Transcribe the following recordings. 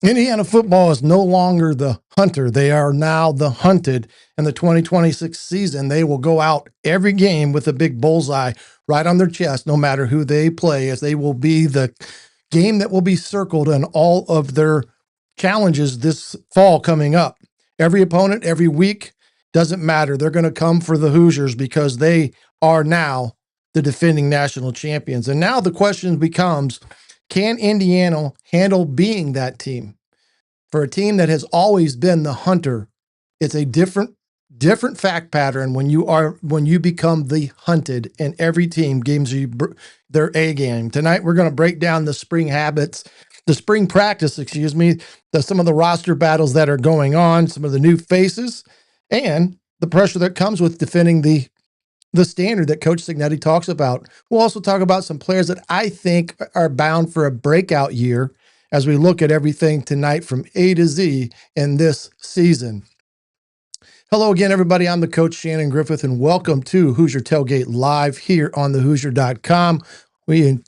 Indiana football is no longer the hunter. They are now the hunted. In the 2026 season, they will go out every game with a big bullseye right on their chest, no matter who they play, as they will be the game that will be circled in all of their challenges this fall coming up. Every opponent, every week, doesn't matter. They're going to come for the Hoosiers because they are now the defending national champions. And now the question becomes, can Indiana handle being that team? For a team that has always been the hunter, it's a different fact pattern when you become the hunted, and every team gives you their A game. Tonight we're going to break down the spring practice, some of the roster battles that are going on, some of the new faces, and the pressure that comes with defending the standard that Coach Signetti talks about. We'll also talk about some players that I think are bound for a breakout year as we look at everything tonight from A to Z in this season. Hello again, everybody. I'm the coach, Shannon Griffith, and welcome to Hoosier Tailgate Live here on thehoosier.com. We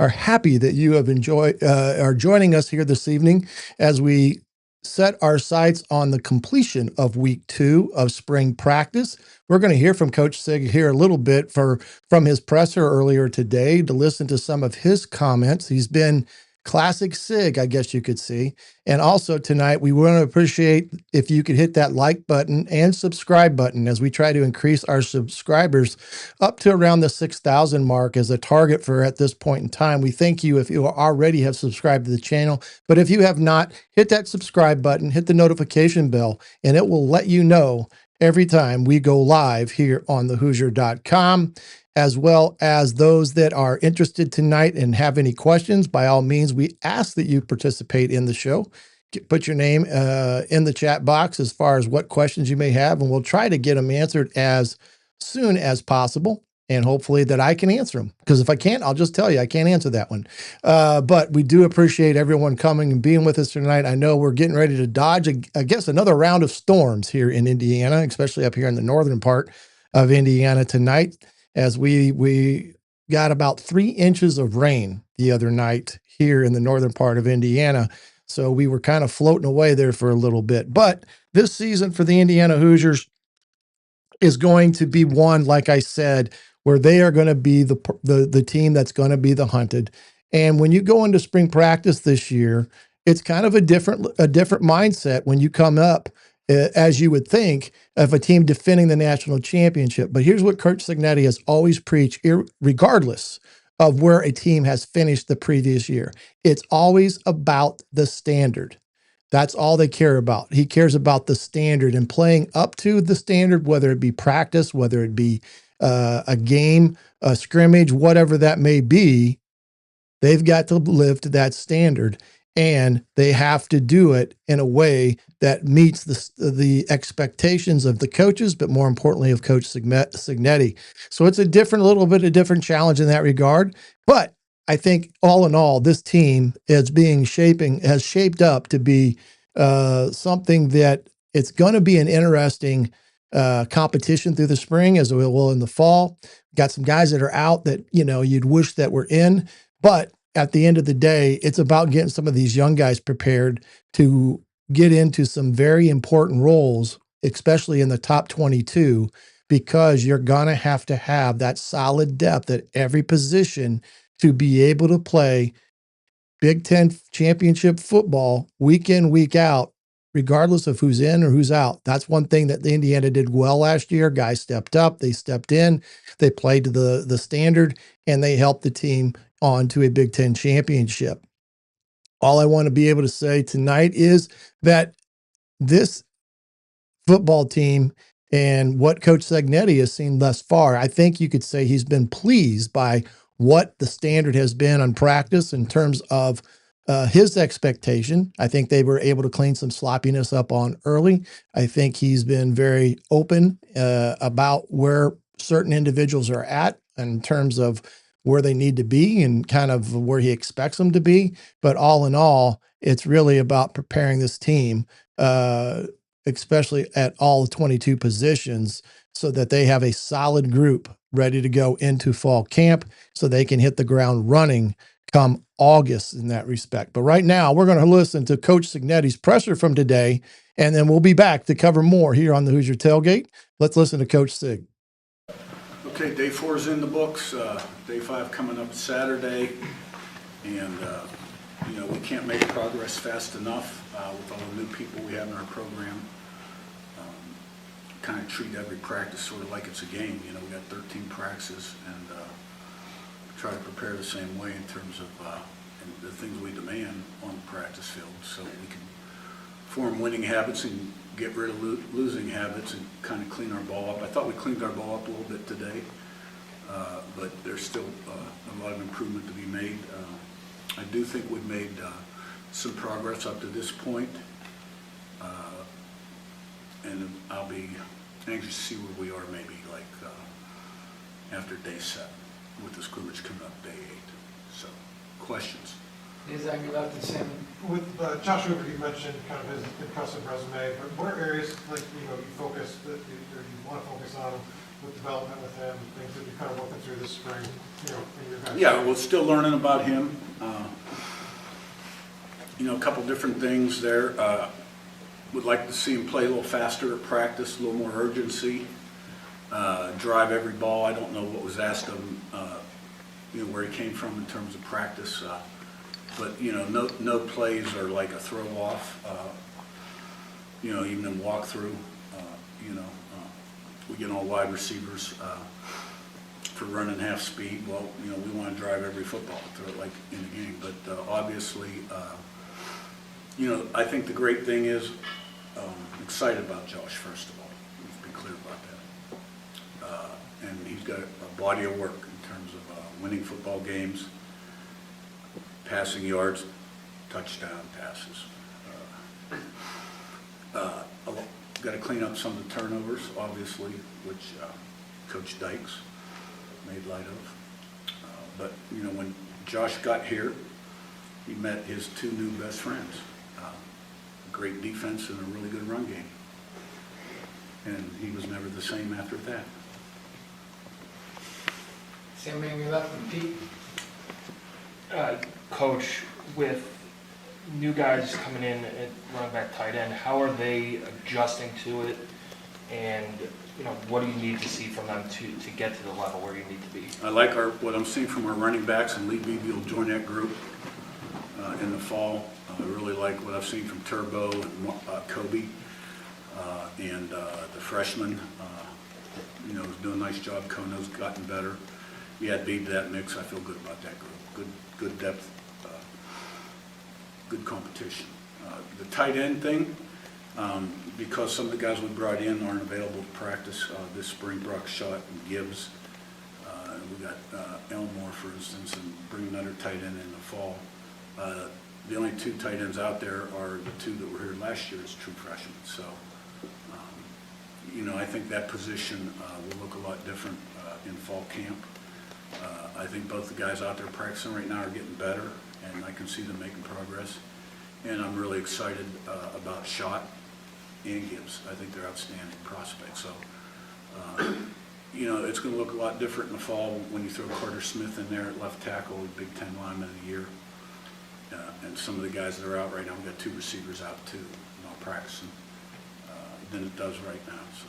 are happy that you have are joining us here this evening as we set our sights on the completion of week 2 of spring practice. We're going to hear from Coach Sig here a little bit from his presser earlier today to listen to some of his comments. He's been classic Sig, I guess you could see. And also tonight, we want to appreciate if you could hit that like button and subscribe button as we try to increase our subscribers up to around the 6,000 mark as a target for at this point in time. We thank you if you already have subscribed to the channel, but if you have not, hit that subscribe button, hit the notification bell, and it will let you know every time we go live here on thehoosier.com. As well as those that are interested tonight and have any questions, by all means, we ask that you participate in the show. Put your name in the chat box as far as what questions you may have, and we'll try to get them answered as soon as possible, and hopefully that I can answer them. Because if I can't, I'll just tell you I can't answer that one. But we do appreciate everyone coming and being with us tonight. I know we're getting ready to dodge, I guess, another round of storms here in Indiana, especially up here in the northern part of Indiana tonight, as we got about 3 inches of rain the other night here in the northern part of Indiana. So we were kind of floating away there for a little bit. But this season for the Indiana Hoosiers is going to be one, like I said, where they are going to be the team that's going to be the hunted. And when you go into spring practice this year, it's kind of a different mindset when you come up, as you would think, of a team defending the national championship. But here's what Coach Signetti has always preached, regardless of where a team has finished the previous year. It's always about the standard. That's all they care about. He cares about the standard and playing up to the standard, whether it be practice, whether it be a game, a scrimmage, whatever that may be. They've got to live to that standard, and they have to do it in a way that meets the expectations of the coaches, but more importantly of Coach Signetti. So it's a little bit of different challenge in that regard. But I think all in all, this team has shaped up to be something that it's going to be an interesting competition through the spring as it will in the fall. Got some guys that are out that, you'd wish that were in, but at the end of the day, it's about getting some of these young guys prepared to get into some very important roles, especially in the top 22, because you're going to have that solid depth at every position to be able to play Big Ten championship football week in, week out, regardless of who's in or who's out. That's one thing that the Indiana did well last year. Guys stepped up, they stepped in, they played to the standard, and they helped the team on to a Big Ten championship. All I want to be able to say tonight is that this football team and what Coach Signetti has seen thus far, I think you could say he's been pleased by what the standard has been on practice in terms of his expectation. I think they were able to clean some sloppiness up on early. I think he's been very open about where certain individuals are at in terms of where they need to be and kind of where he expects them to be. But all in all, it's really about preparing this team, especially at all 22 positions, so that they have a solid group ready to go into fall camp so they can hit the ground running come August in that respect. But right now, we're going to listen to Coach Signetti's presser from today, and then we'll be back to cover more here on the Hoosier Tailgate. Let's listen to Coach Sig. Okay, day 4 is in the books. Day 5 coming up Saturday, and we can't make progress fast enough with all the new people we have in our program. Kind of treat every practice sort of like it's a game. We got 13 practices, and try to prepare the same way in terms of the things we demand on the practice field, so we can form winning habits and get rid of losing habits and kind of clean our ball up. I thought we cleaned our ball up a little bit today, but there's still a lot of improvement to be made. I do think we've made some progress up to this point, and I'll be anxious to see where we are maybe like after day 7 with the scrimmage coming up day 8. So, questions? Is that you left the same? With Josh Hoover, you mentioned kind of his impressive resume, but what areas you focus that you want to focus on with development with him, things that you're kind of working through this spring, in your guys' Yeah, we're still learning about him. A couple different things there. Would like to see him play a little faster at practice, a little more urgency, drive every ball. I don't know what was asked of him, where he came from in terms of practice, but no plays are like a throw off. Even in walkthrough, we get all wide receivers for running half speed. Well, we want to drive every football, throw it like in the game. But obviously, I think the great thing is, excited about Josh, first of all. Let's be clear about that. And he's got a body of work in terms of winning football games, passing yards, touchdown passes. Got to clean up some of the turnovers, obviously, which Coach Dykes made light of. But when Josh got here, he met his 2 new best friends. Great defense and a really good run game. And he was never the same after that. Same man you left with Pete? Coach, with new guys coming in at running back tight end, how are they adjusting to it? And what do you need to see from them to get to the level where you need to be? I like what I'm seeing from our running backs, and Beebe will join that group in the fall. I really like what I've seen from Turbo and Kobe and the freshman. Was doing a nice job. Kono's gotten better. You add Beebe to that mix, I feel good about that group. Good depth, good competition. The tight end thing, because some of the guys we brought in aren't available to practice this spring, Brock Schott and Gibbs. We got Elmore, for instance, and bring another tight end in the fall. The only 2 tight ends out there are the 2 that were here last year as true freshmen. So, I think that position will look a lot different in fall camp. I think both the guys out there practicing right now are getting better, and I can see them making progress. And I'm really excited about Schott and Gibbs. I think they're outstanding prospects. So, it's going to look a lot different in the fall when you throw Carter Smith in there at left tackle, Big Ten lineman of the year. And some of the guys that are out right now, we've got 2 receivers out too, not practicing, than it does right now. So.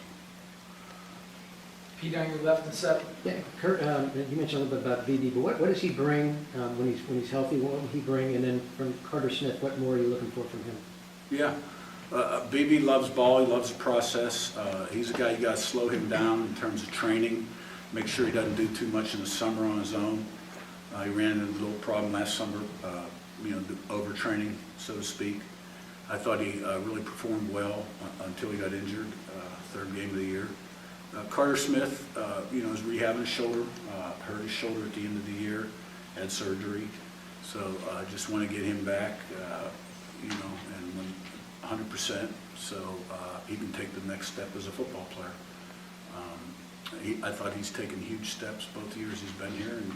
Pete on your left and set. Yeah, Kurt, you mentioned a little bit about Beebe, but what does he bring when he's healthy? What will he bring? And then from Carter Smith, what more are you looking for from him? Yeah, Beebe loves ball. He loves the process. He's a guy you got to slow him down in terms of training. Make sure he doesn't do too much in the summer on his own. He ran into a little problem last summer. Overtraining, so to speak. I thought he really performed well until he got injured, 3rd game of the year. Carter Smith, is rehabbing his shoulder, hurt his shoulder at the end of the year, had surgery. So I just want to get him back, and 100%, so he can take the next step as a football player. I thought he's taken huge steps both years he's been here, and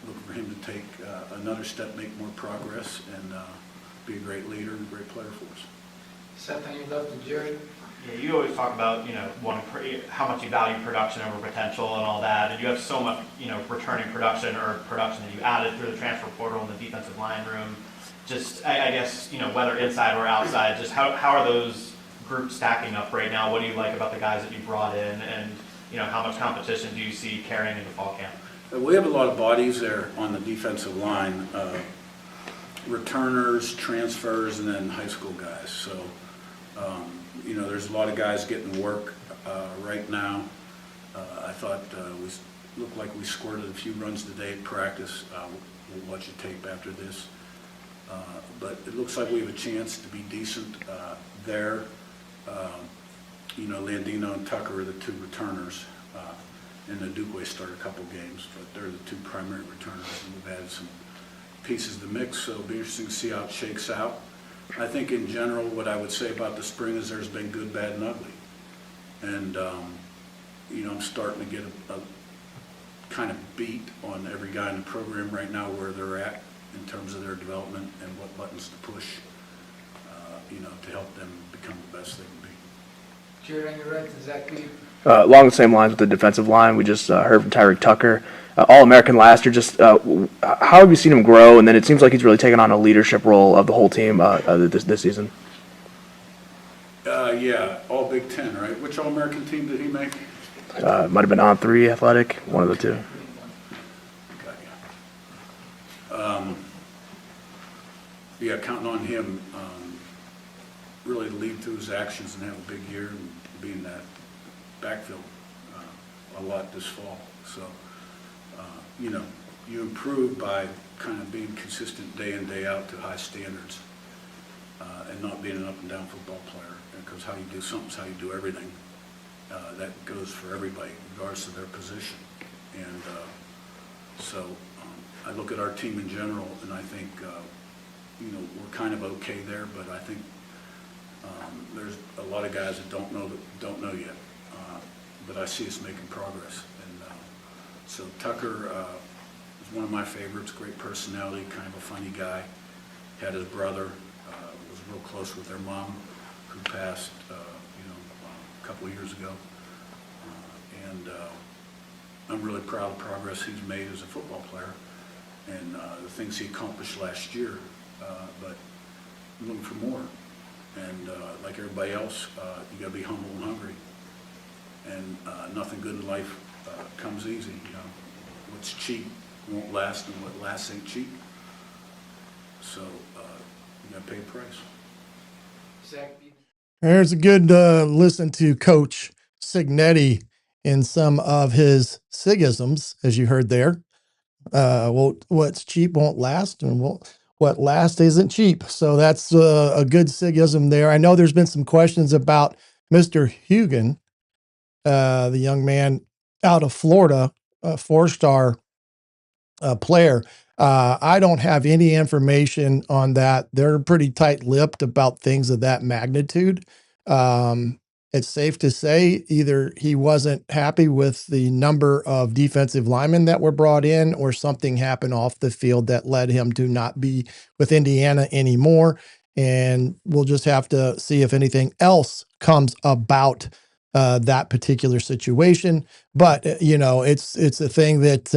looking for him to take another step, make more progress, and be a great leader and a great player for us. Seth on your left and Jerry. Yeah, you always talk about, how much you value production over potential and all that, and you have so much, returning production or production that you added through the transfer portal in the defensive line room. Just, I guess, whether inside or outside, just how are those groups stacking up right now? What do you like about the guys that you brought in, and, how much competition do you see carrying into fall camp? We have a lot of bodies there on the defensive line, returners, transfers, and then high school guys. So, there's a lot of guys getting work right now. I thought we looked like we squirted a few runs today at practice. We'll watch the tape after this. But it looks like we have a chance to be decent there. Landino and Tucker are the two returners. And the Duquay started a couple games, but they're the two primary returners, and we've added some pieces to the mix, so it'll be interesting to see how it shakes out. I think in general, what I would say about the spring is there's been good, bad, and ugly. And, I'm starting to get a kind of beat on every guy in the program right now where they're at in terms of their development and what buttons to push, to help them become the best they can be. Jerry on your right and Zach Beebe. Along the same lines with the defensive line, we just heard from Tyreek Tucker, All-American last year. Just how have you seen him grow? And then it seems like he's really taken on a leadership role of the whole team this season. Yeah, all Big Ten, right? Which All-American team did he make? Might have been on 3 athletic, one of the two. Yeah, counting on him really to lead through his actions and have a big year and be in that backfield a lot this fall. So, you improve by kind of being consistent day in, day out to high standards and not being an up and down football player, because how you do something's how you do everything. That goes for everybody, regardless of their position. And so I look at our team in general, and I think, we're kind of okay there, but I think there's a lot of guys that don't know yet. But I see us making progress. And so Tucker is one of my favorites, great personality, kind of a funny guy. Had his brother, was real close with their mom, who passed, a couple of years ago. And I'm really proud of the progress he's made as a football player and the things he accomplished last year. But I'm looking for more. And like everybody else, you got to be humble and hungry. And nothing good in life comes easy. What's cheap won't last, and what lasts ain't cheap. So you got to pay a price. Zach Beebe. There's a good listen to Coach Signetti in some of his Sigisms, as you heard there. What's cheap won't last, and what lasts isn't cheap. So that's a good Sigism there. I know there's been some questions about Mr. Hugan, the young man out of Florida, a 4-star player. I don't have any information on that. They're pretty tight-lipped about things of that magnitude. It's safe to say either he wasn't happy with the number of defensive linemen that were brought in, or something happened off the field that led him to not be with Indiana anymore. And we'll just have to see if anything else comes about that particular situation. But, it's a thing that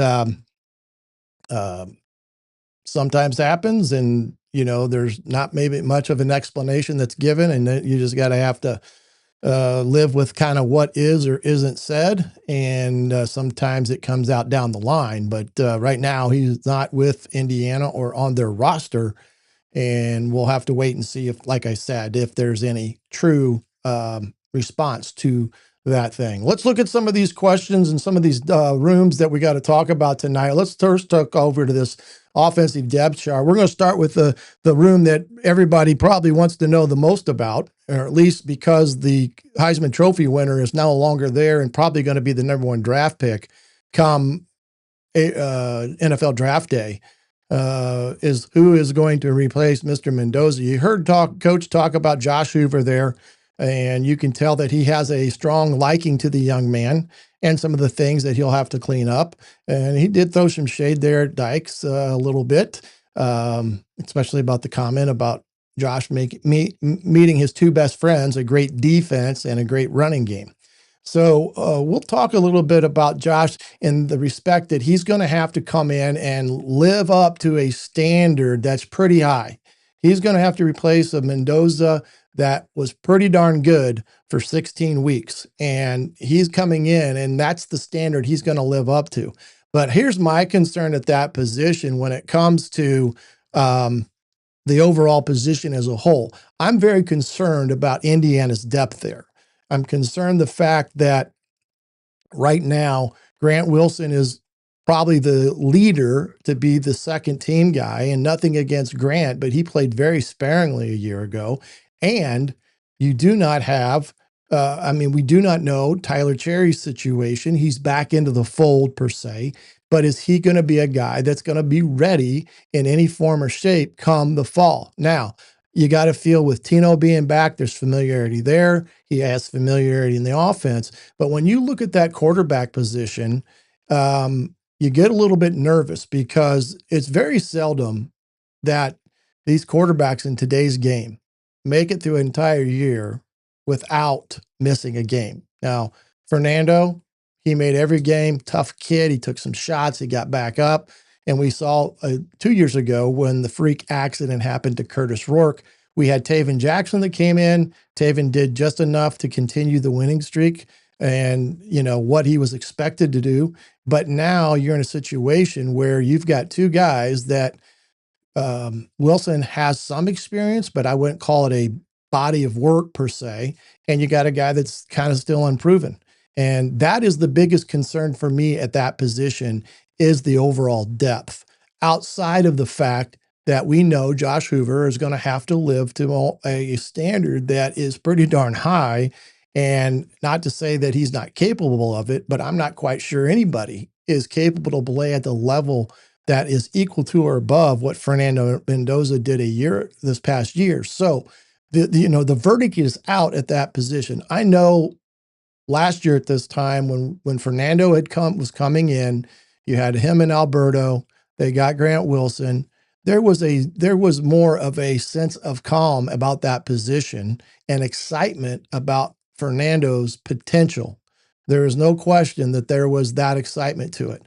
sometimes happens, and, there's not maybe much of an explanation that's given, and you just got to have to live with kind of what is or isn't said. And sometimes it comes out down the line, but right now he's not with Indiana or on their roster. And we'll have to wait and see if, like I said, if there's any true response to that thing. Let's look at some of these questions and some of these rooms that we got to talk about tonight. Let's first talk over to this offensive depth chart. We're going to start with the room that everybody probably wants to know the most about, or at least because the Heisman Trophy winner is no longer there and probably going to be the #1 draft pick come NFL Draft Day. Is who is going to replace Mr. Mendoza. You heard Coach talk about Josh Hoover there, and you can tell that he has a strong liking to the young man and some of the things that he'll have to clean up. And he did throw some shade there at Dykes a little bit, especially about the comment about Josh meeting his two best friends, a great defense and a great running game. So we'll talk a little bit about Josh in the respect that he's going to have to come in and live up to a standard that's pretty high. He's going to have to replace a Mendoza that was pretty darn good for 16 weeks. And he's coming in, and that's the standard he's going to live up to. But here's my concern at that position when it comes to the overall position as a whole. I'm very concerned about Indiana's depth there. I'm concerned the fact that right now Grant Wilson is probably the leader to be the second team guy, and nothing against Grant, but he played very sparingly a year ago. And you do not have, we do not know Tyler Cherry's situation. He's back into the fold per se, but is he going to be a guy that's going to be ready in any form or shape come the fall? Now, you got to feel with Tino being back, there's familiarity there. He has familiarity in the offense. But when you look at that quarterback position, you get a little bit nervous because it's very seldom that these quarterbacks in today's game make it through an entire year without missing a game. Now, Fernando, he made every game, tough kid. He took some shots, he got back up. And we saw 2 years ago when the freak accident happened to Curtis Rourke, we had Taven Jackson that came in. Taven did just enough to continue the winning streak and, what he was expected to do. But now you're in a situation where you've got two guys that Wilson has some experience, but I wouldn't call it a body of work per se. And you got a guy that's kind of still unproven. And that is the biggest concern for me at that position is the overall depth, outside of the fact that we know Josh Hoover is going to have to live to a standard that is pretty darn high. And not to say that he's not capable of it, but I'm not quite sure anybody is capable to play at the level that is equal to or above what Fernando Mendoza did this past year. So the verdict is out at that position. I know last year at this time when Fernando was coming in, you had him and Alberto. They got Grant Wilson. There was more of a sense of calm about that position and excitement about Fernando's potential. There is no question that there was that excitement to it.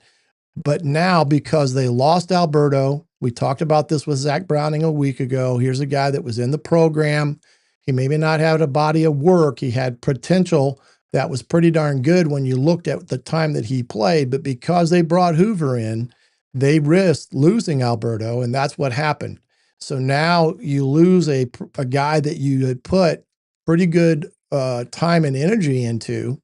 But now, because they lost Alberto, we talked about this with Zach Browning a week ago. Here's a guy that was in the program. He maybe not had a body of work. He had potential that was pretty darn good when you looked at the time that he played, but because they brought Hoover in, they risked losing Alberto, and that's what happened. So now you lose a guy that you had put pretty good time and energy into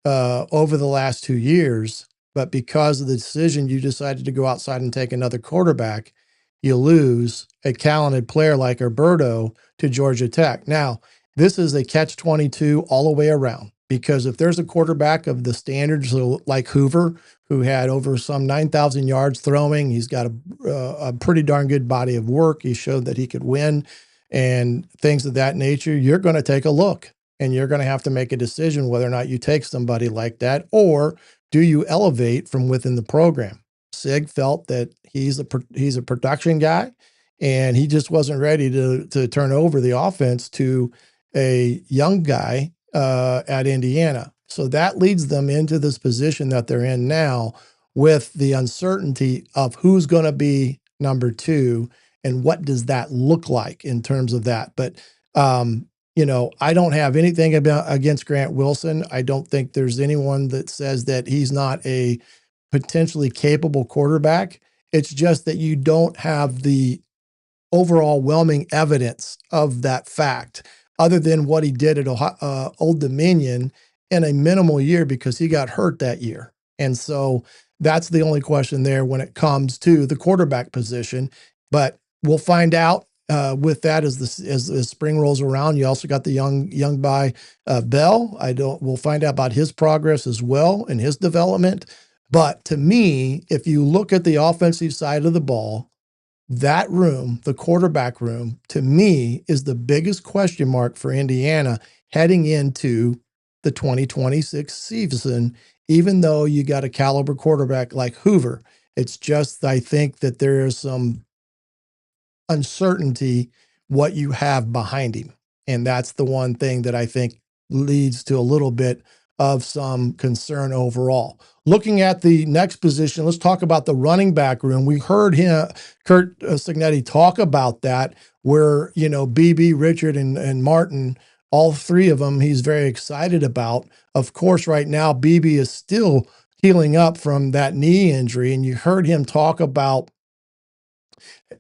over the last 2 years, but because of the decision, you decided to go outside and take another quarterback, you lose a talented player like Alberto to Georgia Tech. Now, this is a catch-22 all the way around. Because if there's a quarterback of the standards like Hoover, who had over some 9,000 yards throwing, he's got a pretty darn good body of work. He showed that he could win and things of that nature. You're going to take a look and you're going to have to make a decision whether or not you take somebody like that or do you elevate from within the program. Sig felt that he's a production guy and he just wasn't ready to turn over the offense to a young guy at Indiana. So that leads them into this position that they're in now with the uncertainty of who's going to be number two and what does that look like in terms of that. But, I don't have anything against Grant Wilson. I don't think there's anyone that says that he's not a potentially capable quarterback. It's just that you don't have the overwhelming evidence of that fact, other than what he did at Old Dominion in a minimal year because he got hurt that year. And so that's the only question there when it comes to the quarterback position. But we'll find out with that as the spring rolls around. You also got the young guy Bell. We'll find out about his progress as well and his development. But to me, if you look at the offensive side of the ball, that room, the quarterback room, to me is the biggest question mark for Indiana heading into the 2026 season, even though you got a caliber quarterback like Hoover. It's just, I think that there is some uncertainty what you have behind him. And that's the one thing that I think leads to a little bit of some concern overall. Looking at the next position, let's talk about the running back room. We heard Kurt Signetti talk about that, where, Beebe, Richard, and Martin, all three of them, he's very excited about. Of course, right now, Beebe is still healing up from that knee injury. And you heard him talk about,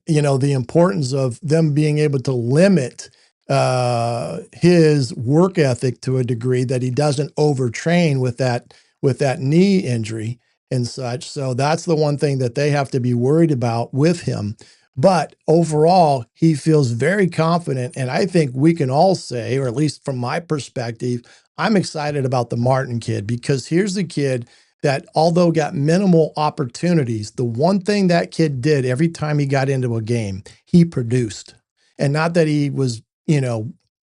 the importance of them being able to limit his work ethic to a degree that he doesn't overtrain with that knee injury and such. So that's the one thing that they have to be worried about with him. But overall, he feels very confident. And I think we can all say, or at least from my perspective, I'm excited about the Martin kid, because here's the kid that, although got minimal opportunities, the one thing that kid did every time he got into a game, he produced. And not that he was,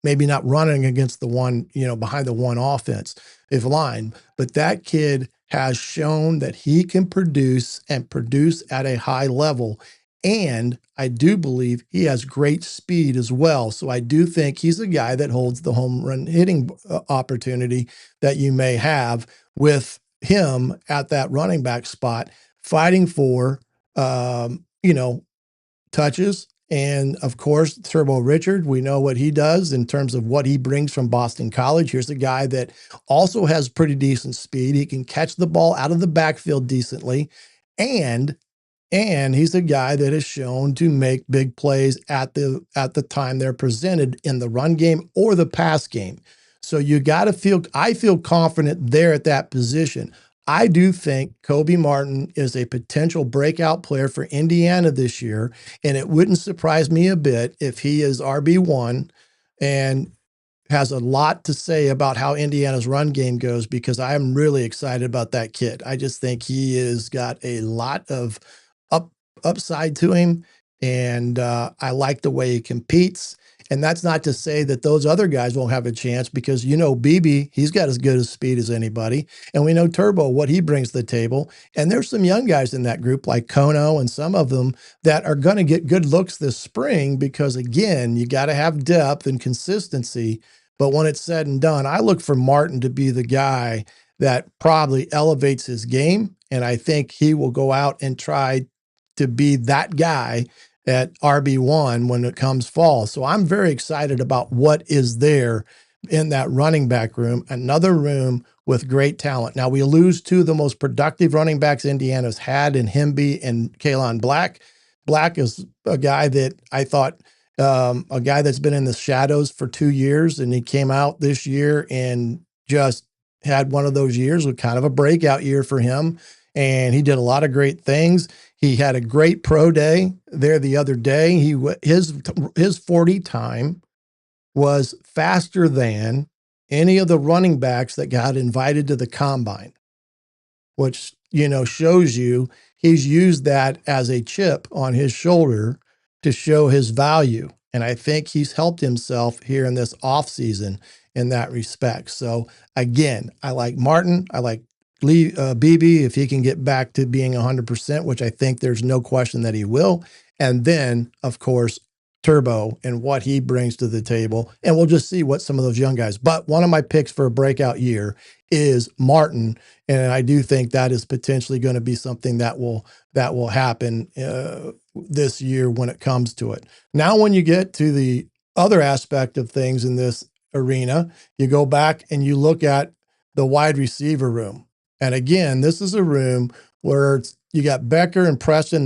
maybe not running against the one, behind the one offensive line, but that kid has shown that he can produce and produce at a high level. And I do believe he has great speed as well. So I do think he's a guy that holds the home run hitting opportunity that you may have with him at that running back spot, fighting for, touches. And of course, Turbo Richard, we know what he does in terms of what he brings from Boston College. Here's a guy that also has pretty decent speed. He can catch the ball out of the backfield decently. And he's a guy that is shown to make big plays at the time they're presented in the run game or the pass game. So I feel confident there at that position. I do think Kobe Martin is a potential breakout player for Indiana this year, and it wouldn't surprise me a bit if he is RB1 and has a lot to say about how Indiana's run game goes, because I am really excited about that kid. I just think he has got a lot of upside to him, and I like the way he competes. And that's not to say that those other guys won't have a chance, because, Beebe, he's got as good a speed as anybody. And we know Turbo, what he brings to the table. And there's some young guys in that group like Kono and some of them that are going to get good looks this spring, because, again, you got to have depth and consistency. But when it's said and done, I look for Martin to be the guy that probably elevates his game. And I think he will go out and try to be that guy at RB1 when it comes fall. So I'm very excited about what is there in that running back room, another room with great talent. Now, we lose two of the most productive running backs Indiana's had in Hemby and Kalon Black. Black is a guy that I thought, a guy that's been in the shadows for 2 years, and he came out this year and just had one of those years with kind of a breakout year for him. And he did a lot of great things. He had a great pro day there the other day. His 40 time was faster than any of the running backs that got invited to the combine, which, shows you he's used that as a chip on his shoulder to show his value. And I think he's helped himself here in this offseason in that respect. So again, I like Martin. I like Beebe, if he can get back to being 100%, which I think there's no question that he will. And then, of course, Turbo and what he brings to the table. And we'll just see what some of those young guys. But one of my picks for a breakout year is Martin. And I do think that is potentially going to be something that will happen this year when it comes to it. Now, when you get to the other aspect of things in this arena, you go back and you look at the wide receiver room. And again, this is a room where you got Becker and Preston.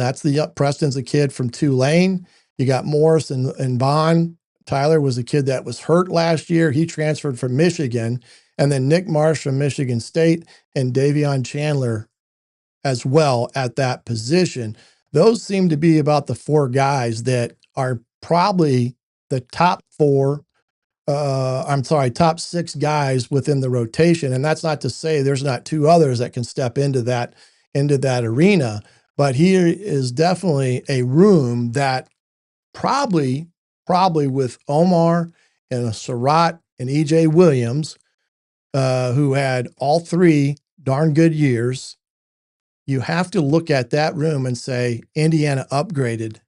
Preston's a kid from Tulane. You got Morris and Bond. Tyler was a kid that was hurt last year. He transferred from Michigan. And then Nick Marsh from Michigan State and Davion Chandler as well at that position. Those seem to be about the four guys that are probably the top top six guys within the rotation. And that's not to say there's not two others that can step into that arena, but here is definitely a room that probably with Omar and Surratt and EJ Williams, who had all three darn good years, you have to look at that room and say, Indiana upgraded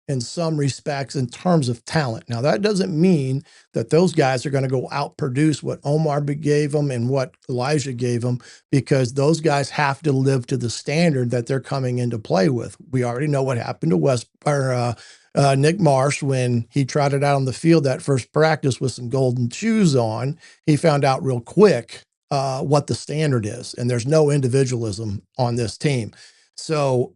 in some respects in terms of talent. Now, that doesn't mean that those guys are going to go out produce what Omar gave them and what Elijah gave them, because those guys have to live to the standard that they're coming in to play with. We already know what happened to Nick Marsh when he trotted out on the field that first practice with some golden shoes on. He found out real quick what the standard is, and there's no individualism on this team. So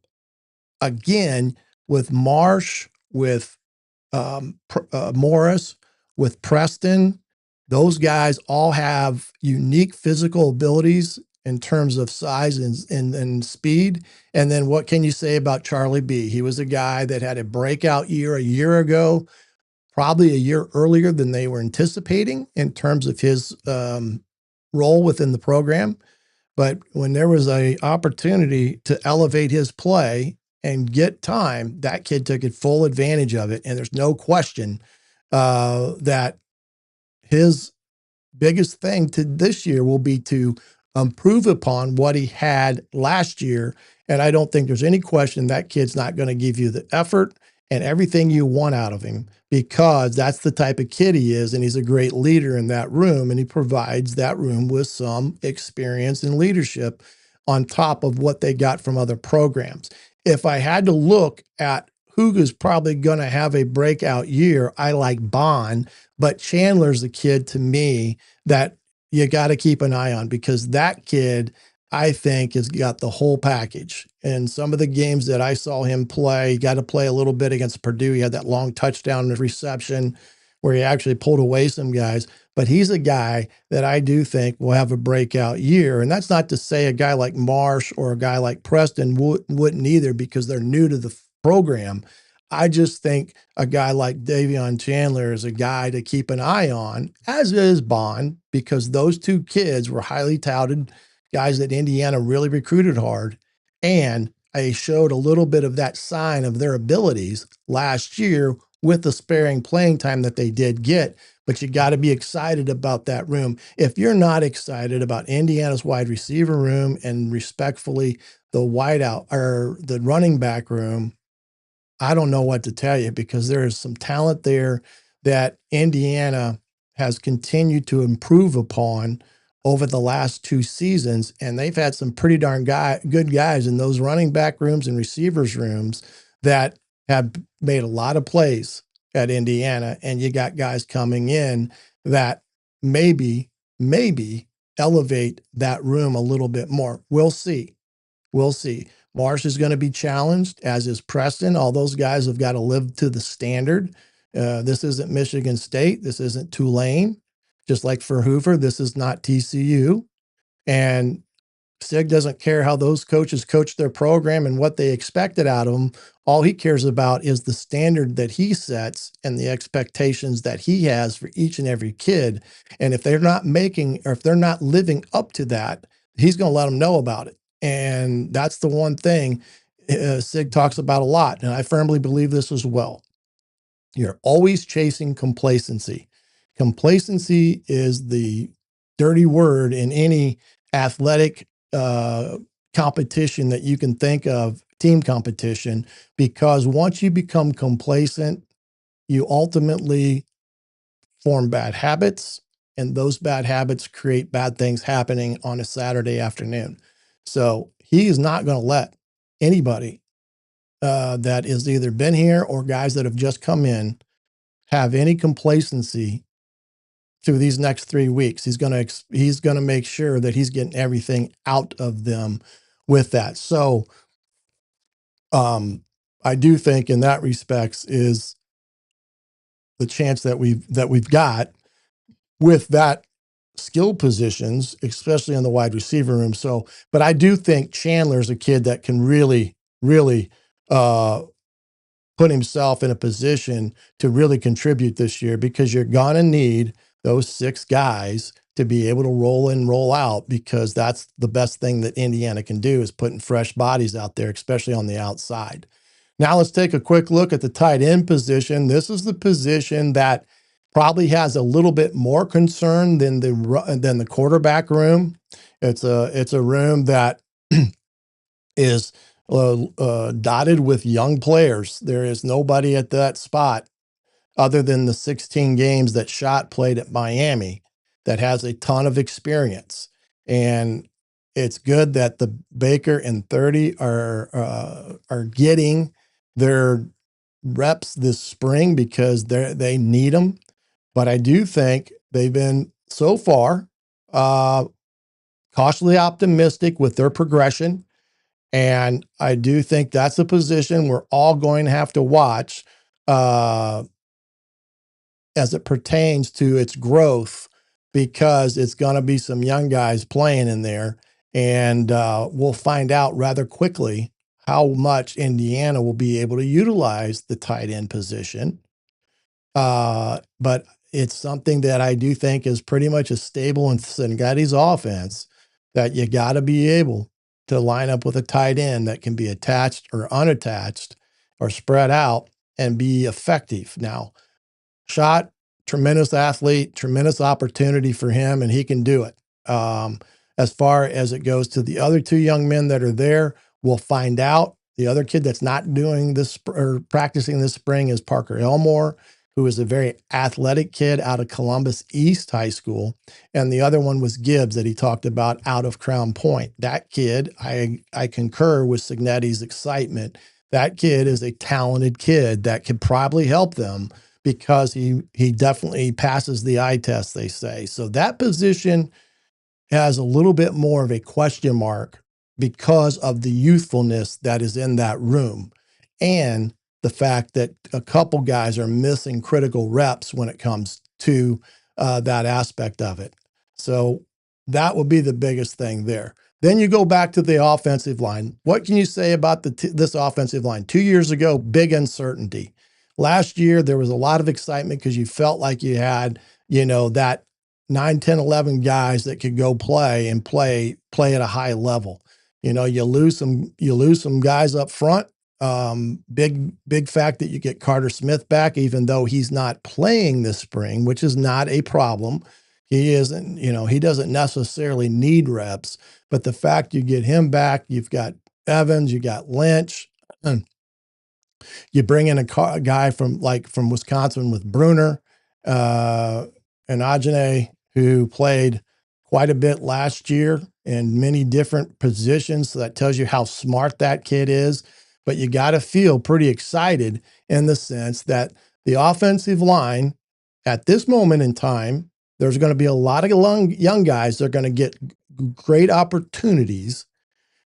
again, with Marsh, with Morris, with Preston, those guys all have unique physical abilities in terms of size and speed. And then what can you say about Charlie B? He was a guy that had a breakout year a year ago, probably a year earlier than they were anticipating in terms of his role within the program. But when there was a opportunity to elevate his play and get time, that kid took it full advantage of it. And there's no question that his biggest thing to this year will be to improve upon what he had last year. And I don't think there's any question that kid's not going to give you the effort and everything you want out of him, because that's the type of kid he is. And he's a great leader in that room. And he provides that room with some experience and leadership on top of what they got from other programs. If I had to look at who's probably going to have a breakout year, I like Bond, but Chandler's the kid to me that you got to keep an eye on, because that kid, I think, has got the whole package. And some of the games that I saw him play, he got to play a little bit against Purdue. He had that long touchdown reception where he actually pulled away some guys. But he's a guy that I do think will have a breakout year. And that's not to say a guy like Marsh or a guy like Preston wouldn't either, because they're new to the program. I just think a guy like Davion Chandler is a guy to keep an eye on, as is Bond, because those two kids were highly touted guys that Indiana really recruited hard. And they showed a little bit of that sign of their abilities last year with the sparing playing time that they did get. But you got to be excited about that room. If you're not excited about Indiana's wide receiver room and respectfully the wideout or the running back room, I don't know what to tell you, because there is some talent there that Indiana has continued to improve upon over the last 2 seasons. And they've had some pretty darn good guys in those running back rooms and receivers rooms that have made a lot of plays at Indiana. And you got guys coming in that maybe elevate that room a little bit more. We'll see. We'll see. Marsh is going to be challenged, as is Preston. All those guys have got to live to the standard. This isn't Michigan State. This isn't Tulane. Just like for Hoover, this is not TCU. And Sig doesn't care how those coaches coach their program and what they expected out of them. All he cares about is the standard that he sets and the expectations that he has for each and every kid. And if they're not making, or if they're not living up to that, he's going to let them know about it. And that's the one thing Sig talks about a lot. And I firmly believe this as well. You're always chasing complacency. Complacency is the dirty word in any athletic competition that you can think of, team competition, because once you become complacent, you ultimately form bad habits, and those bad habits create bad things happening on a Saturday afternoon. So he is not going to let anybody that has either been here or guys that have just come in have any complacency through these next 3 weeks. He's going to make sure that he's getting everything out of them with that. So I do think in that respects is the chance that we've got with that skill positions, especially in the wide receiver room. So, but I do think Chandler's a kid that can really put himself in a position to really contribute this year, because you're going to need those 6 guys to be able to roll in, roll out, because that's the best thing that Indiana can do, is putting fresh bodies out there, especially on the outside. Now let's take a quick look at the tight end position. This is the position that probably has a little bit more concern than the quarterback room. It's a room that is dotted with young players. There is nobody at that spot other than the 16 games that Schott played at Miami that has a ton of experience. And it's good that the Baker and 30 are getting their reps this spring because they need them. But I do think they've been so far cautiously optimistic with their progression. And I do think that's a position we're all going to have to watch as it pertains to its growth, because it's going to be some young guys playing in there. And we'll find out rather quickly how much Indiana will be able to utilize the tight end position. But it's something that I do think is pretty much a stable in Signetti's offense, that you got to be able to line up with a tight end that can be attached or unattached or spread out and be effective. Now, Schott, tremendous athlete, tremendous opportunity for him, and he can do it. As far as it goes to the other two young men that are there, we'll find out. The other kid that's not doing this or practicing this spring is Parker Elmore, who is a very athletic kid out of Columbus East High School. And the other one was Gibbs that he talked about out of Crown Point. That kid, I concur with Signetti's excitement. That kid is a talented kid that could probably help them, because he definitely passes the eye test, they say. So that position has a little bit more of a question mark because of the youthfulness that is in that room, and the fact that a couple guys are missing critical reps when it comes to that aspect of it. So that would be the biggest thing there. Then you go back to the offensive line. What can you say about this offensive line? 2 years ago, big uncertainty. Last year, there was a lot of excitement because you felt like you had, that 9, 10, 11 guys that could go play at a high level. You lose some guys up front. Big fact that you get Carter Smith back, even though he's not playing this spring, which is not a problem. He isn't, he doesn't necessarily need reps, but the fact you get him back, you've got Evans, you got Lynch. You bring in a guy from Wisconsin with Bruner, and Ajane, who played quite a bit last year in many different positions. So that tells you how smart that kid is. But you got to feel pretty excited in the sense that the offensive line at this moment in time, there's going to be a lot of young guys that are going to get great opportunities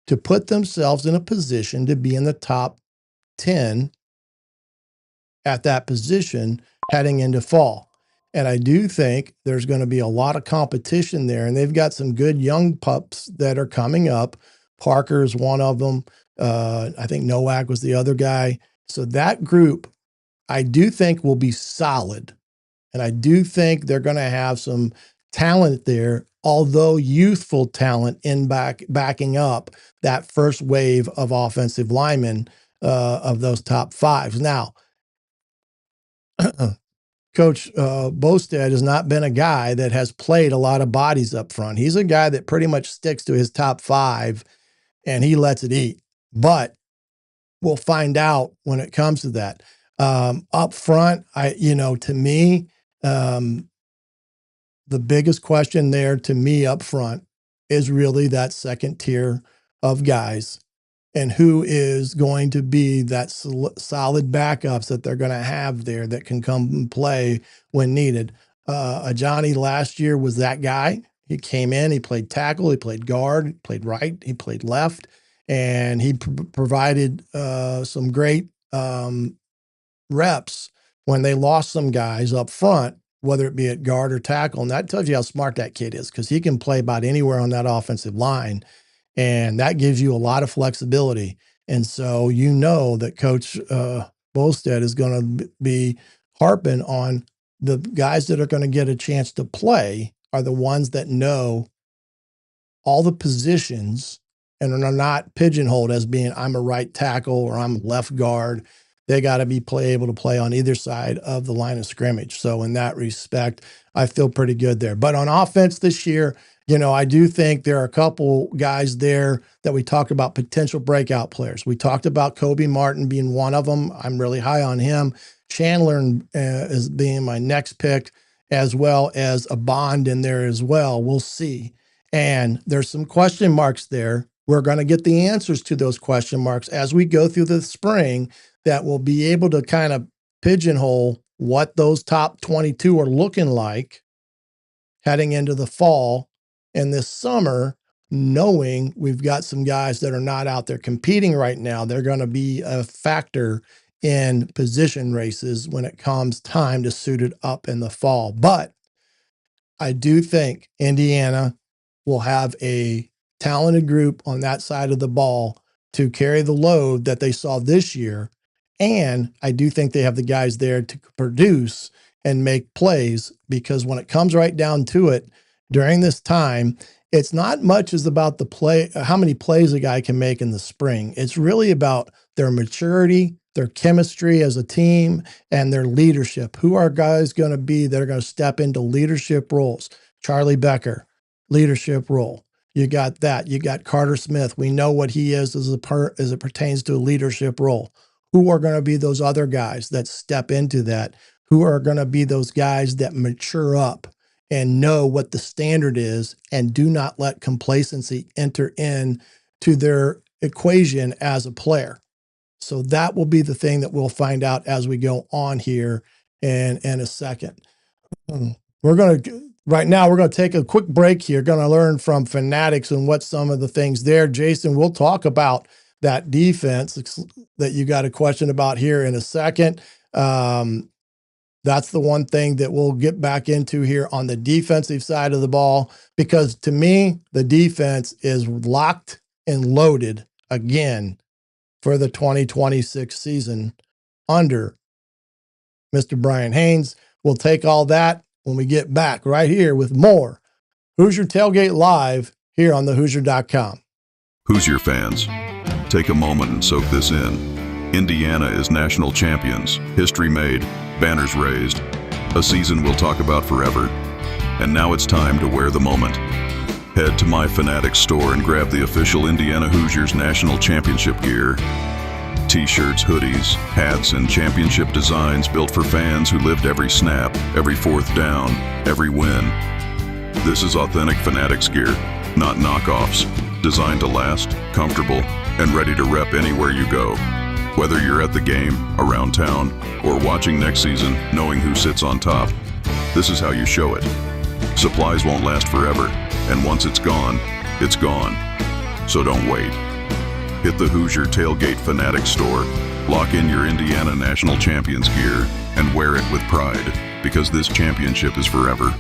to put themselves in a position to be in the top 10 at that position heading into fall. And I do think there's going to be a lot of competition there, and they've got some good young pups that are coming up. Parker is one of them. I think Nowak was the other guy. So that group, I do think, will be solid. And I do think they're going to have some talent there, although youthful talent backing up that first wave of offensive linemen of those top fives. Now, Coach Bosted has not been a guy that has played a lot of bodies up front. He's a guy that pretty much sticks to his top five and he lets it eat. But we'll find out when it comes to that. Up front, to me, the biggest question there to me up front is really that second tier of guys, and who is going to be that solid backups that they're going to have there that can come and play when needed. Johnny last year was that guy. He came in, he played tackle, he played guard, he played right, he played left, and he provided some great reps when they lost some guys up front, whether it be at guard or tackle. And that tells you how smart that kid is, because he can play about anywhere on that offensive line. And that gives you a lot of flexibility. And so that Coach Bolstead is going to be harping on the guys that are going to get a chance to play are the ones that know all the positions and are not pigeonholed as being, I'm a right tackle or I'm left guard. they got to be able to play on either side of the line of scrimmage. So in that respect, I feel pretty good there. But on offense this year, I do think there are a couple guys there that we talked about, potential breakout players. We talked about Kobe Martin being one of them. I'm really high on him. Chandler is being my next pick, as well as a Bond in there as well. We'll see. And there's some question marks there. We're going to get the answers to those question marks as we go through the spring, that will be able to kind of pigeonhole what those top 22 are looking like heading into the fall and this summer, knowing we've got some guys that are not out there competing right now. They're going to be a factor in position races when it comes time to suit it up in the fall. But I do think Indiana will have a talented group on that side of the ball to carry the load that they saw this year. And I do think they have the guys there to produce and make plays, because when it comes right down to it, during this time, it's not much as about the play, how many plays a guy can make in the spring. It's really about their maturity, their chemistry as a team, and their leadership. Who are guys going to be that are going to step into leadership roles? Charlie Becker, leadership role. You got that. You got Carter Smith. We know what he is as it pertains to a leadership role. Who are going to be those other guys that step into that? Who are going to be those guys that mature up and know what the standard is and do not let complacency enter in to their equation as a player? So that will be the thing that we'll find out as we go on here in a second. We're going to, right now, we're going to take a quick break here, going to learn from Fanatics and what some of the things there. Jason, we'll talk about that defense that you got a question about here in a second. That's the one thing that we'll get back into here on the defensive side of the ball, because to me, the defense is locked and loaded again for the 2026 season under Mr. Brian Haynes. We'll take all that when we get back right here with more Hoosier Tailgate Live here on thehoosier.com. Hoosier fans, take a moment and soak this in. Indiana is national champions, history made, banners raised, a season we'll talk about forever. And now it's time to wear the moment. Head to my Fanatics store and grab the official Indiana Hoosiers national championship gear. T-shirts, hoodies, hats, and championship designs built for fans who lived every snap, every fourth down, every win. This is authentic Fanatics gear, not knockoffs. Designed to last, comfortable, and ready to rep anywhere you go. Whether you're at the game, around town, or watching next season, knowing who sits on top, this is how you show it. Supplies won't last forever, and once it's gone, it's gone. So don't wait. Hit the Hoosier Tailgate Fanatics store, lock in your Indiana National Champions gear, and wear it with pride, because this championship is forever.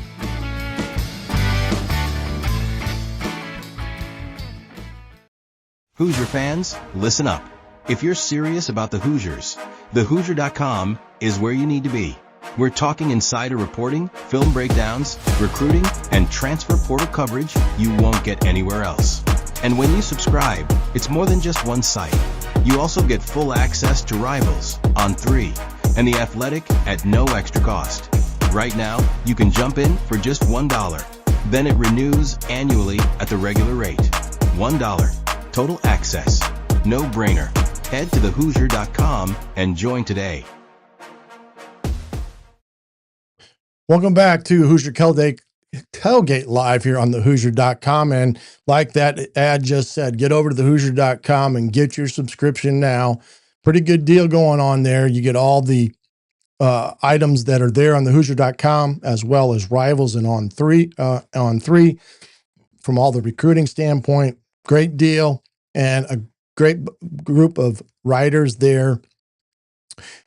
Hoosier fans, listen up. If you're serious about the Hoosiers, thehoosier.com is where you need to be. We're talking insider reporting, film breakdowns, recruiting, and transfer portal coverage you won't get anywhere else. And when you subscribe, it's more than just one site. You also get full access to Rivals, On3, and The Athletic at no extra cost. Right now, you can jump in for just $1. Then it renews annually at the regular rate. $1. Total access. No brainer. Head to thehoosier.com and join today. Welcome back to Hoosier Tailgate Live here on thehoosier.com. And like that ad just said, get over to thehoosier.com and get your subscription now. Pretty good deal going on there. You get all the items that are there on thehoosier.com, as well as Rivals and on three from all the recruiting standpoint. Great deal, and a great group of writers there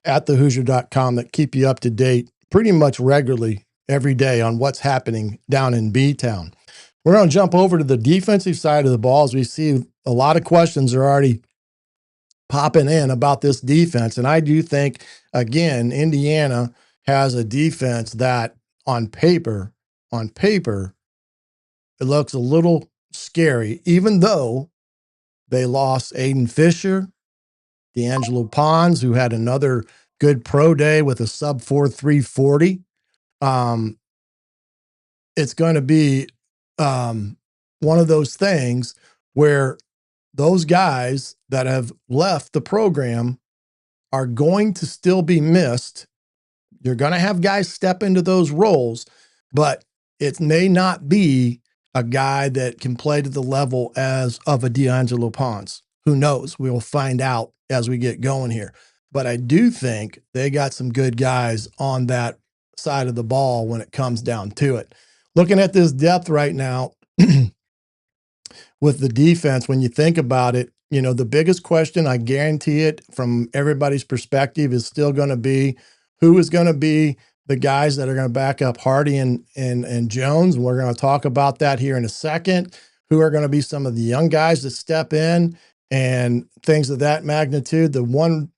at thehoosier.com that keep you up to date pretty much regularly every day on what's happening down in B-Town. We're going to jump over to the defensive side of the ball, as we see a lot of questions are already popping in about this defense. And I do think, again, Indiana has a defense that on paper, it looks a little scary, even though they lost Aiden Fisher, D'Angelo Pons, who had another good pro day with a sub 4.340. It's going to be one of those things where those guys that have left the program are going to still be missed. You're going to have guys step into those roles, but it may not be a guy that can play to the level as of a D'Angelo Pons. Who knows? We'll find out as we get going here. But I do think they got some good guys on that side of the ball when it comes down to it. Looking at this depth right now with the defense, when you think about it, you know, the biggest question, I guarantee it, from everybody's perspective is still going to be who is going to be the guys that are going to back up Hardy and Jones. And we're going to talk about that here in a second. Who are going to be some of the young guys that step in and things of that magnitude. The one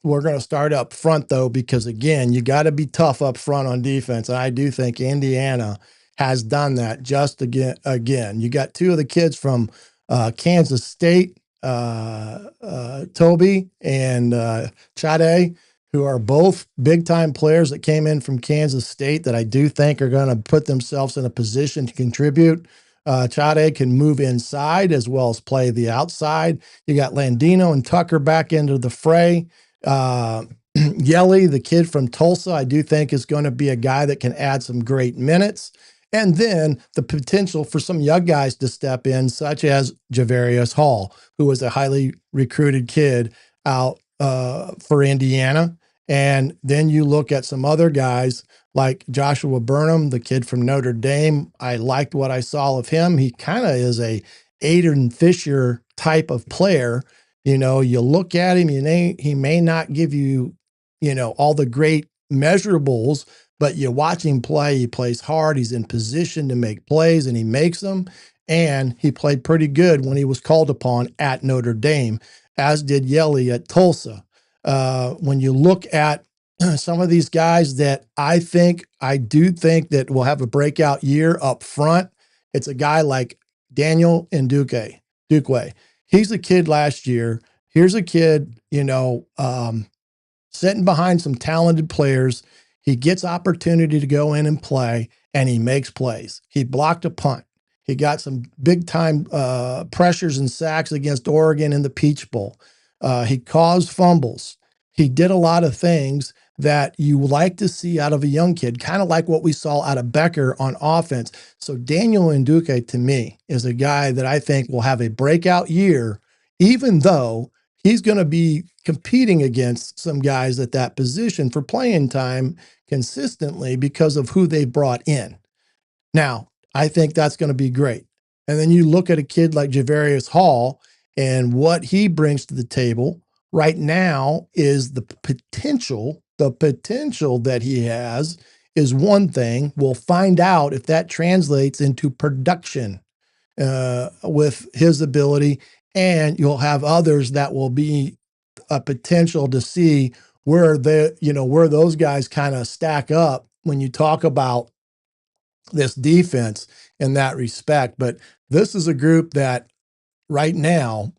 we're going to start up front, though, because, again, you got to be tough up front on defense. And I do think Indiana has done that just again. You got two of the kids from Kansas State, Toby and Chade, who are both big-time players that came in from Kansas State that I do think are going to put themselves in a position to contribute. Chade can move inside as well as play the outside. You got Landino and Tucker back into the fray. Yelly, the kid from Tulsa, I do think is going to be a guy that can add some great minutes. And then the potential for some young guys to step in, such as Javarius Hall, who was a highly recruited kid out for Indiana. And then you look at some other guys like Joshua Burnham, the kid from Notre Dame. I liked what I saw of him. He kind of is a Aiden Fisher type of player. You know, you look at him, he may not give you, you know, all the great measurables, but you watch him play. He plays hard. He's in position to make plays, and he makes them. And he played pretty good when he was called upon at Notre Dame, as did Yelly at Tulsa. When you look at some of these guys that I do think that will have a breakout year up front, it's a guy like Daniel Ndukwe. He's a kid last year. Here's a kid, you know, sitting behind some talented players. He gets opportunity to go in and play, and he makes plays. He blocked a punt. He got some big-time pressures and sacks against Oregon in the Peach Bowl. He caused fumbles. He did a lot of things that you like to see out of a young kid, kind of like what we saw out of Becker on offense. So Daniel Ndukwe, to me, is a guy that I think will have a breakout year, even though he's going to be competing against some guys at that position for playing time consistently because of who they brought in. Now, I think that's going to be great. And then you look at a kid like Javarius Hall and what he brings to the table right now is the potential that he has is one thing. We'll find out if that translates into production with his ability, and you'll have others that will be a potential to see where where those guys kind of stack up when you talk about this defense in that respect. But this is a group that right now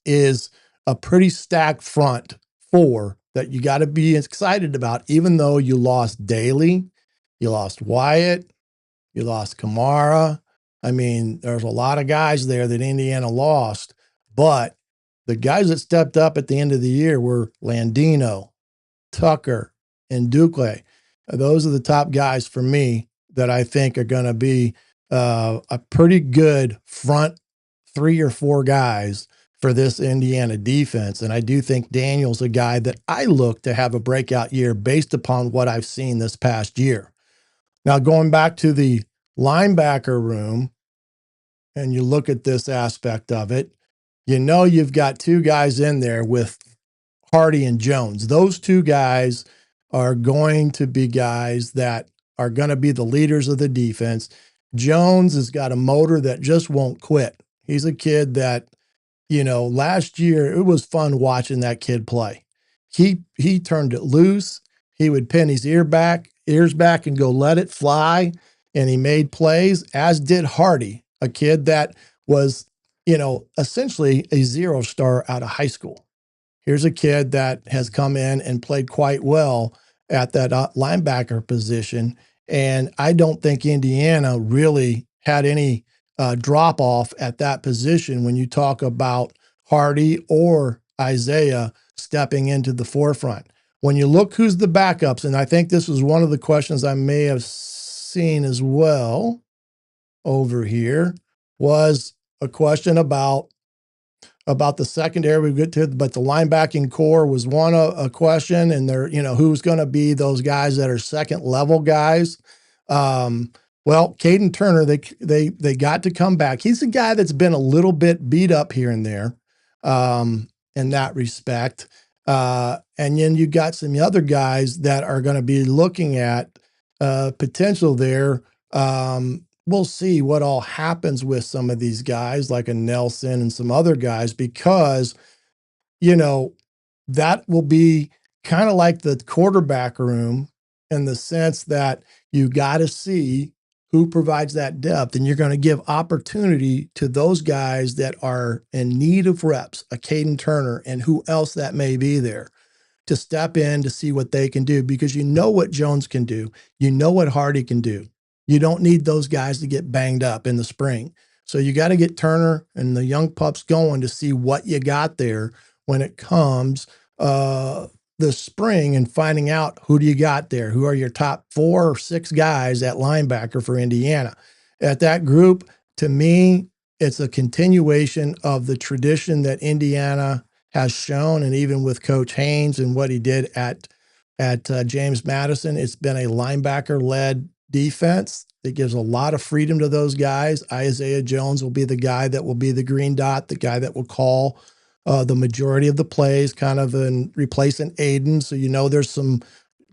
is a pretty stacked front four that you got to be excited about, even though you lost Daly, you lost Wyatt, you lost Kamara. I mean, there's a lot of guys there that Indiana lost, but the guys that stepped up at the end of the year were Landino, Tucker, and Ndukwe. Those are the top guys for me that I think are going to be a pretty good front 3 or 4 guys for this Indiana defense. And I do think Daniel's a guy that I look to have a breakout year based upon what I've seen this past year. Now, going back to the linebacker room, and you look at this aspect of it, you know you've got 2 guys in there with Hardy and Jones. Those 2 guys are going to be guys that are going to be the leaders of the defense. Jones has got a motor that just won't quit. He's a kid that, you know, last year it was fun watching that kid play. He turned it loose. He would pin his ears back and go let it fly. And he made plays, as did Hardy, a kid that was, you know, essentially a 0-star out of high school. here's a kid that has come in and played quite well at that linebacker position. And I don't think Indiana really had any drop off at that position when you talk about Hardy or Isaiah stepping into the forefront. When you look who's the backups, and I think this was one of the questions I may have seen as well over here, was a question about the secondary. We get to, but the linebacking core was one a question, and they're, who's going to be those guys that are second level guys. Well, Caden Turner, they got to come back. He's a guy that's been a little bit beat up here and there, in that respect. And then you got some other guys that are going to be looking at potential there. We'll see what all happens with some of these guys like a Nelson and some other guys, because, that will be kind of like the quarterback room in the sense that you got to see who provides that depth, and you're going to give opportunity to those guys that are in need of reps, a Caden Turner and who else that may be there, to step in to see what they can do, because you know what Jones can do. You know what Hardy can do. You don't need those guys to get banged up in the spring. So you got to get Turner and the young pups going to see what you got there when it comes the spring, and finding out who do you got there, who are your top 4 or 6 guys at linebacker for Indiana. At that group, to me, it's a continuation of the tradition that Indiana has shown, and even with Coach Haynes and what he did at James Madison, it's been a linebacker-led defense that gives a lot of freedom to those guys. Isaiah Jones will be the guy that will be the green dot, the guy that will call the majority of the plays, kind of in replacing Aiden. So, there's some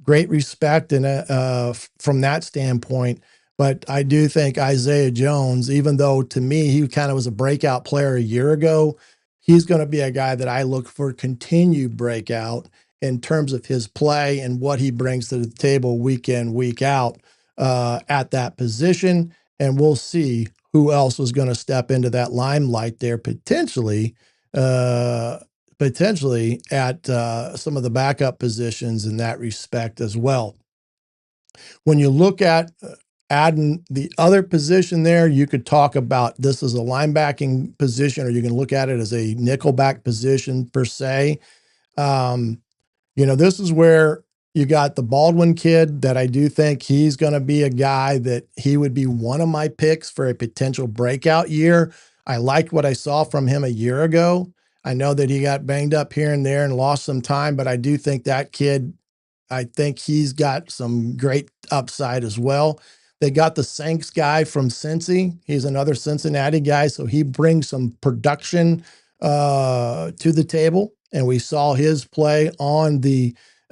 great respect from that standpoint. But I do think Isaiah Jones, even though to me he kind of was a breakout player a year ago, he's going to be a guy that I look for continued breakout in terms of his play and what he brings to the table week in, week out at that position. And we'll see who else is going to step into that limelight there potentially at some of the backup positions in that respect as well. When you look at adding the other position there, you could talk about this as a linebacking position, or you can look at it as a nickelback position per se. This is where you got the Baldwin kid that I do think he's going to be a guy that he would be one of my picks for a potential breakout year. I liked what I saw from him a year ago. I know that he got banged up here and there and lost some time, but I do think that kid, I think he's got some great upside as well. They got the Sanks guy from Cincy. He's another Cincinnati guy, so he brings some production to the table. And we saw his play on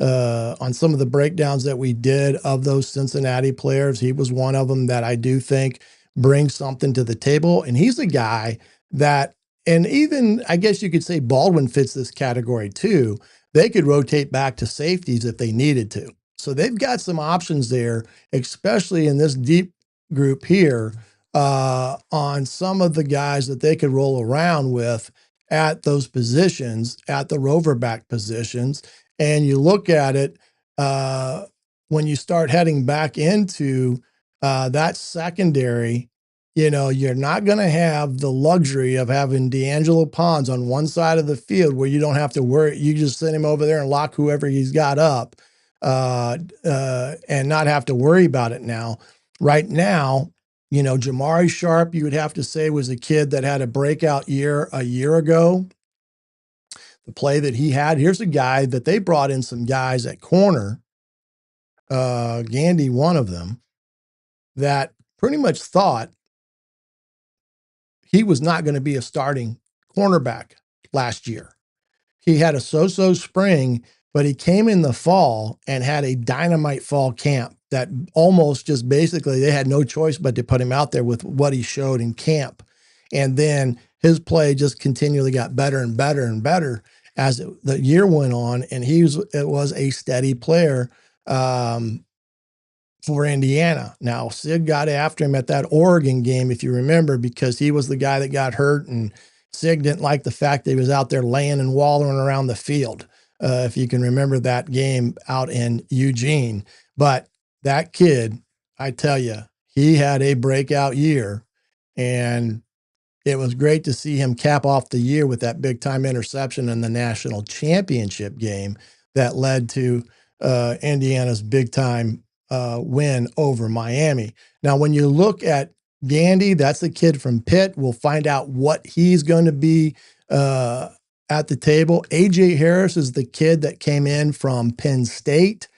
some of the breakdowns that we did of those Cincinnati players. He was one of them that I do think brings something to the table. And he's a guy that, and even I guess you could say Baldwin fits this category too. They could rotate back to safeties if they needed to. So they've got some options there, especially in this deep group here, on some of the guys that they could roll around with at those positions, at the Rover back positions. And you look at it when you start heading back into that secondary, you're not going to have the luxury of having D'Angelo Pons on one side of the field where you don't have to worry. You just send him over there and lock whoever he's got up and not have to worry about it now. Right now, Jamari Sharp, you would have to say, was a kid that had a breakout year a year ago. The play that he had, here's a guy that they brought in some guys at corner, Gandy, one of them, that pretty much thought he was not going to be a starting cornerback last year. He had a so-so spring, but he came in the fall and had a dynamite fall camp that almost just basically they had no choice but to put him out there with what he showed in camp. And then his play just continually got better and better and better as the year went on. And it was a steady player for Indiana. Now, Sid got after him at that Oregon game, if you remember, because he was the guy that got hurt and Sig didn't like the fact that he was out there laying and wallowing around the field. If you can remember that game out in Eugene. But that kid, I tell you, he had a breakout year, and it was great to see him cap off the year with that big time interception in the national championship game that led to Indiana's big time win over Miami. Now, when you look at Gandy, that's the kid from Pitt. We'll find out what he's going to be at the table. AJ Harris is the kid that came in from Penn State,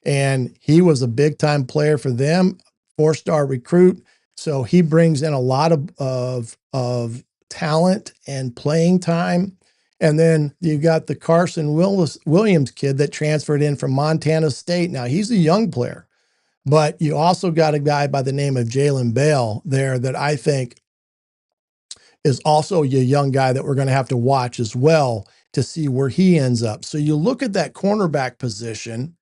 and he was a big time player for them, 4-star recruit. So he brings in a lot of talent and playing time. And then you got the Carson Williams kid that transferred in from Montana State. Now he's a young player, but you also got a guy by the name of Jalen Bell there that I think is also a young guy that we're going to have to watch as well to see where he ends up. So you look at that cornerback position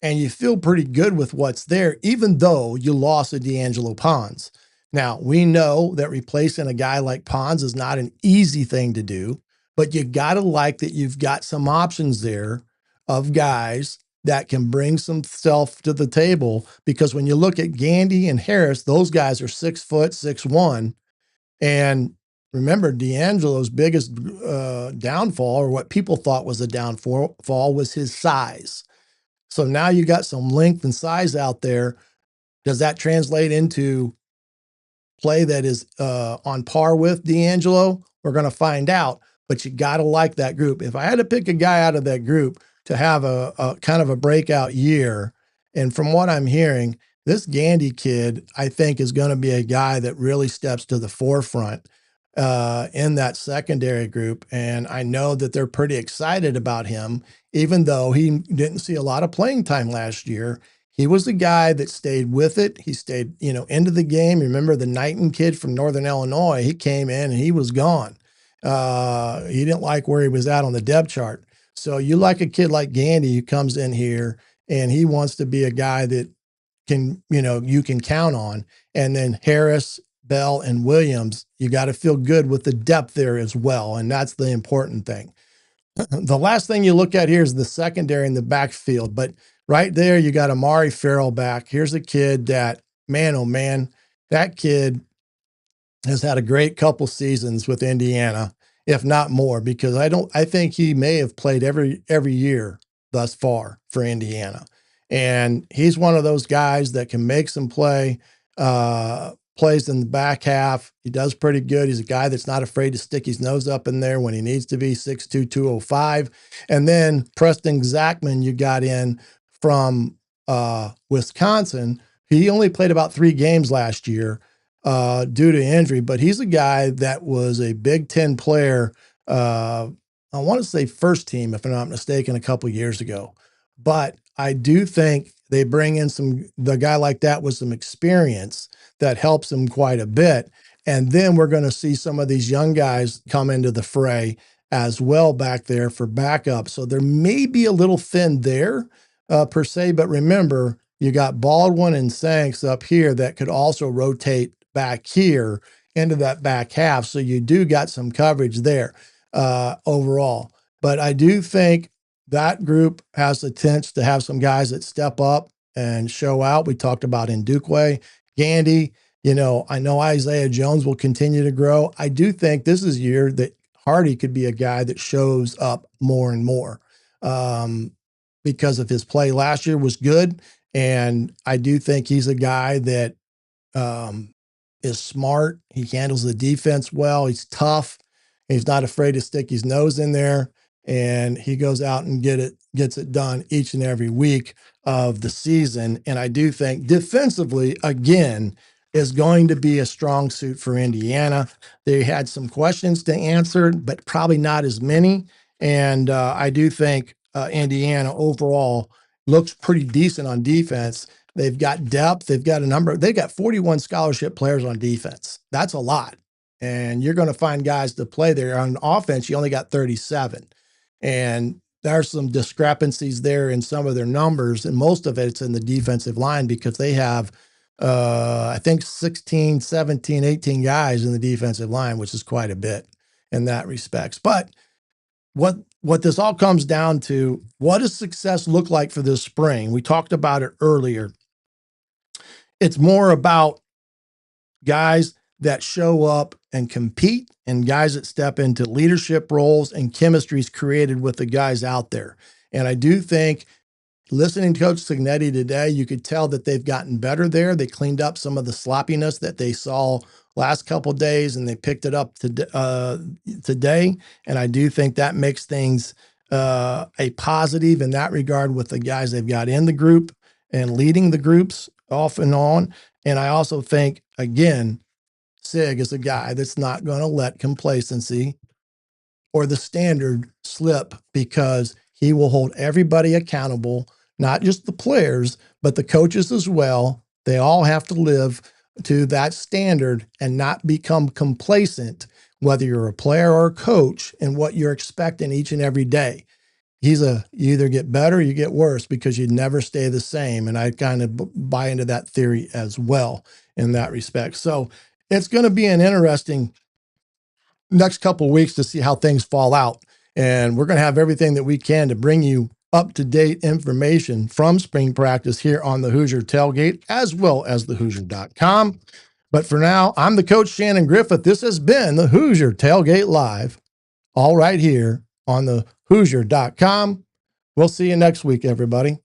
and you feel pretty good with what's there, even though you lost a D'Angelo Pons. Now, we know that replacing a guy like Pons is not an easy thing to do, but you got to like that you've got some options there of guys that can bring some stuff to the table, because when you look at Gandy and Harris, those guys are 6 foot, 6'1". And remember, D'Angelo's biggest downfall, or what people thought was a downfall, was his size. So now you got some length and size out there. Does that translate into play that is on par with D'Angelo? We're going to find out, but you got to like that group. If I had to pick a guy out of that group to have a kind of a breakout year, and from what I'm hearing, this Gandy kid, I think, is going to be a guy that really steps to the forefront in that secondary group. And I know that they're pretty excited about him, even though he didn't see a lot of playing time last year. He was the guy that stayed with it. He stayed, into the game. Remember the Knighton kid from Northern Illinois? He came in and he was gone. He didn't like where he was at on the depth chart. So you like a kid like Gandy who comes in here and he wants to be a guy that can, you can count on. And then Harris, Bell, and Williams, you got to feel good with the depth there as well. And that's the important thing. The last thing you look at here is the secondary and the backfield. But right there, you got Amari Farrell back. Here's a kid that, man, oh man, that kid has had a great couple seasons with Indiana, if not more, because I think he may have played every year thus far for Indiana. And he's one of those guys that can make some play, plays in the back half. He does pretty good. He's a guy that's not afraid to stick his nose up in there when he needs to be, 6'2", 205. And then Preston Zachman, you got in from Wisconsin. He only played about 3 games last year due to injury, but he's a guy that was a Big Ten player. I want to say first team, if I'm not mistaken, a couple years ago. But I do think they bring in the guy like that with some experience that helps him quite a bit. And then we're going to see some of these young guys come into the fray as well back there for backup. So there may be a little thin there per se, but remember, you got Baldwin and Sanks up here that could also rotate back here into that back half. So you do got some coverage there overall. But I do think that group has the chance to have some guys that step up and show out. We talked about Ndukwe, Gandy. I know Isaiah Jones will continue to grow. I do think this is a year that Hardy could be a guy that shows up more and more because of his play last year was good. And I do think he's a guy that is smart. He handles the defense well. He's tough. He's not afraid to stick his nose in there. And he goes out and gets it done each and every week of the season. And I do think defensively, again, is going to be a strong suit for Indiana. They had some questions to answer, but probably not as many. And I do think Indiana overall looks pretty decent on defense. They've got depth. They've got 41 scholarship players on defense. That's a lot. And you're going to find guys to play there. On offense, you only got 37. And there's some discrepancies there in some of their numbers. And most of it's in the defensive line because they have, I think 16, 17, 18 guys in the defensive line, which is quite a bit. in that respects. But what this all comes down to, what does success look like for this spring? We talked about it earlier. It's more about guys that show up and compete and guys that step into leadership roles and chemistries created with the guys out there. And I do think listening to Coach Signetti today, you could tell that they've gotten better there. They cleaned up some of the sloppiness that they saw last couple of days, and they picked it up today. And I do think that makes things a positive in that regard with the guys they've got in the group and leading the groups off and on. And I also think, again, Sig is a guy that's not going to let complacency or the standard slip, because he will hold everybody accountable, not just the players, but the coaches as well. They all have to live to that standard and not become complacent, whether you're a player or a coach, and what you're expecting each and every day. You either get better or you get worse, because you never stay the same. And I kind of buy into that theory as well in that respect. So it's going to be an interesting next couple of weeks to see how things fall out. And we're going to have everything that we can to bring you up-to-date information from spring practice here on the Hoosier Tailgate, as well as the Hoosier.com. But for now, I'm the coach, Shannon Griffith. This has been the Hoosier Tailgate Live, all right here on the Hoosier.com. We'll see you next week, everybody.